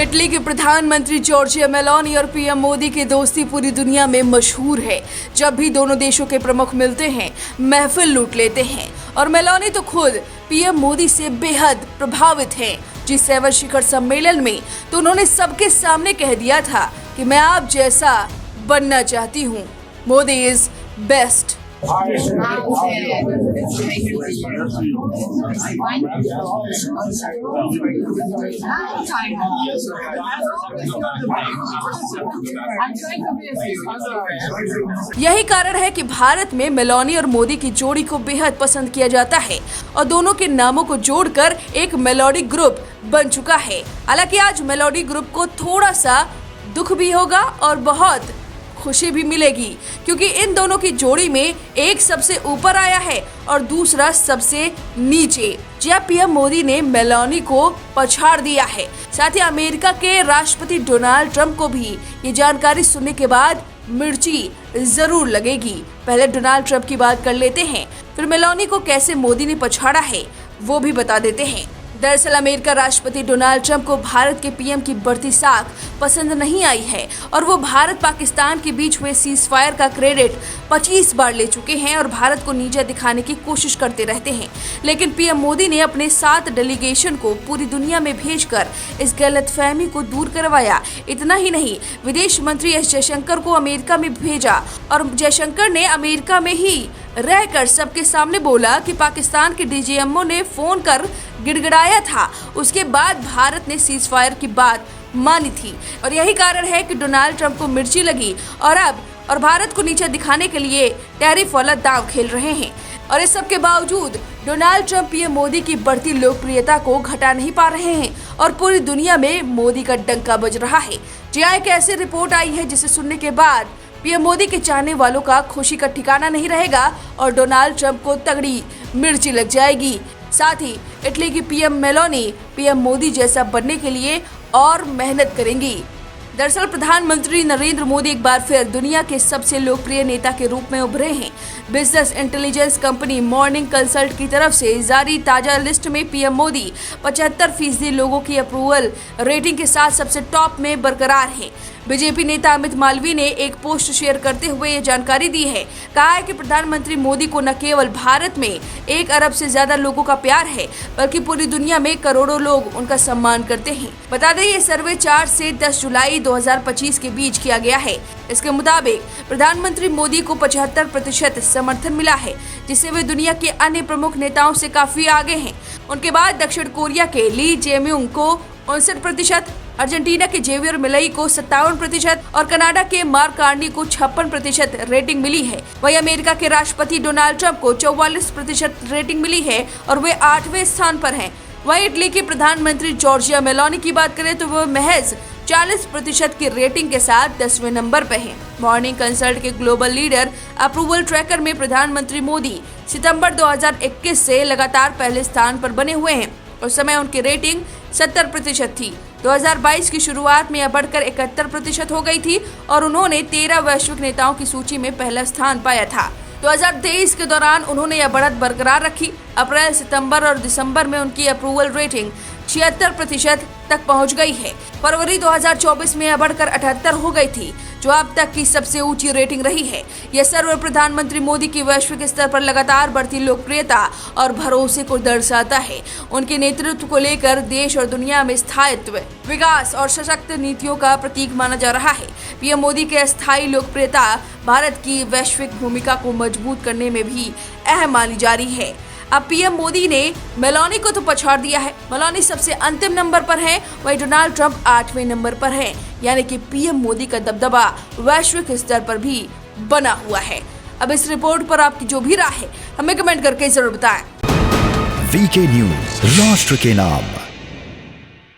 Italy के प्रधानमंत्री Giorgia Meloni और पीएम मोदी की दोस्ती पूरी दुनिया में मशहूर है। जब भी दोनों देशों के प्रमुख मिलते हैं, महफिल लूट लेते हैं और मेलोनी तो खुद पीएम मोदी से बेहद प्रभावित हैं। G7 शिखर सम्मेलन में तो उन्होंने सबके सामने कह दिया था कि मैं आप जैसा बनना चाहती हूँ। Modi is best. यही कारण है कि भारत में मेलोनी और मोदी की जोड़ी को बेहद पसंद किया जाता है और दोनों के नामों को जोड़कर एक मेलोडी ग्रुप बन चुका है। हालांकि आज मेलोडी ग्रुप को थोड़ा सा दुख भी होगा और बहुत खुशी भी मिलेगी, क्योंकि इन दोनों की जोड़ी में एक सबसे ऊपर आया है और दूसरा सबसे नीचे। जब पीएम मोदी ने मेलोनी को पछाड़ दिया है। साथ ही अमेरिका के राष्ट्रपति डोनाल्ड ट्रंप को भी ये जानकारी सुनने के बाद मिर्ची जरूर लगेगी। पहले डोनाल्ड ट्रंप की बात कर लेते हैं, फिर मेलोनी को कैसे मोदी ने पछाड़ा है वो भी बता देते हैं। दरअसल अमेरिका राष्ट्रपति डोनाल्ड ट्रंप को भारत के पीएम की बढ़ती साख पसंद नहीं आई है और वो भारत पाकिस्तान के बीच हुए सीज फायर का क्रेडिट 25 बार ले चुके हैं और भारत को नीचा दिखाने की कोशिश करते रहते हैं। लेकिन पीएम मोदी ने अपने 7 डेलीगेशन को पूरी दुनिया में भेजकर इस गलतफहमी को दूर करवाया। इतना ही नहीं, विदेश मंत्री एस जयशंकर को अमेरिका में भेजा और जयशंकर ने अमेरिका में ही रहकर सबके सामने बोला कि पाकिस्तान के डीजीएमओ ने फोन कर गिड़गिड़ाया था। उसके बाद भारत ने सीज फायर की बात मानी थी और यही कारण है कि डोनाल्ड ट्रंप को मिर्ची लगी और भारत को नीचे दिखाने के लिए टैरिफ वाला दांव खेल रहे हैं। और इस सब के बावजूद डोनाल्ड ट्रंप पीएम मोदी की बढ़ती लोकप्रियता को घटा नहीं पा रहे हैं और पूरी दुनिया में मोदी का डंका बज रहा है। जी एक ऐसी रिपोर्ट आई है जिसे सुनने के बाद पीएम मोदी के चाहने वालों का खुशी का ठिकाना नहीं रहेगा और डोनाल्ड ट्रंप को तगड़ी मिर्ची लग जाएगी। साथ ही इटली की पीएम मेलोनी पीएम मोदी जैसा बनने के लिए और मेहनत करेंगी। दरअसल प्रधानमंत्री नरेंद्र मोदी एक बार फिर दुनिया के सबसे लोकप्रिय नेता के रूप में उभरे हैं। Business intelligence company morning consult की तरफ से जारी ताजा लिस्ट में पीएम मोदी 75% लोगों की अप्रूवल रेटिंग के साथ सबसे टॉप में बरकरार हैं। बीजेपी नेता अमित मालवीय ने एक पोस्ट शेयर करते हुए ये जानकारी दी है। कहा है कि प्रधानमंत्री मोदी को न केवल भारत में 1 अरब से ज्यादा लोगों का प्यार है, बल्कि पूरी दुनिया में करोड़ों लोग उनका सम्मान करते हैं। बता दें ये सर्वे 4 से 10 जुलाई 2025 के बीच किया गया है। इसके मुताबिक प्रधानमंत्री मोदी को 75% समर्थन मिला है, जिससे वे दुनिया के अन्य प्रमुख नेताओं से काफी आगे हैं। उनके बाद दक्षिण कोरिया के ली जेम्यूंग को 59%, अर्जेंटीना के जेवियर मिलई को 57% और कनाडा के मार्क कार्नी को 56% रेटिंग मिली है। वहीं अमेरिका के राष्ट्रपति डोनाल्ड ट्रंप को 44% रेटिंग मिली है और वे 8वें स्थान पर हैं। वहीं इटली के प्रधानमंत्री जॉर्जिया मेलोनी की बात करें तो वो महज 40% की रेटिंग के साथ 10वें नंबर पर हैं। मॉर्निंग कंसल्ट के ग्लोबल लीडर अप्रूवल ट्रैकर में प्रधानमंत्री मोदी सितंबर 2021 से लगातार पहले स्थान पर बने हुए हैं। उस समय उनकी रेटिंग 70% थी। 2022 की शुरुआत में यह बढ़कर 71% हो गई थी और उन्होंने 13 वैश्विक नेताओं की सूची में पहला स्थान पाया था। 2023 के दौरान उन्होंने यह बढ़त बरकरार रखी। अप्रैल, सितंबर और दिसंबर में उनकी अप्रूवल रेटिंग 76% तक पहुंच गई है। फरवरी 2024 में यह बढ़कर 78 हो गई थी, जो अब तक की सबसे ऊंची रेटिंग रही है। यह सर्वे प्रधानमंत्री मोदी की वैश्विक स्तर पर लगातार बढ़ती लोकप्रियता और भरोसे को दर्शाता है। उनके नेतृत्व को लेकर देश और दुनिया में स्थायित्व, विकास और सशक्त नीतियों का प्रतीक माना जा रहा है। पीएम मोदी की अस्थायी लोकप्रियता भारत की वैश्विक भूमिका को मजबूत करने में भी अहम मानी जा रही है। अब पीएम मोदी ने मेलोनी को तो पछाड़ दिया है। मेलोनी सबसे अंतिम नंबर पर है, वहीं डोनाल्ड ट्रंप 8वें नंबर पर है। यानी कि पीएम मोदी का दबदबा वैश्विक स्तर पर भी बना हुआ है। अब इस रिपोर्ट पर आपकी जो भी राय है हमें कमेंट करके जरूर बताएं। वीके न्यूज, राष्ट्र के नाम।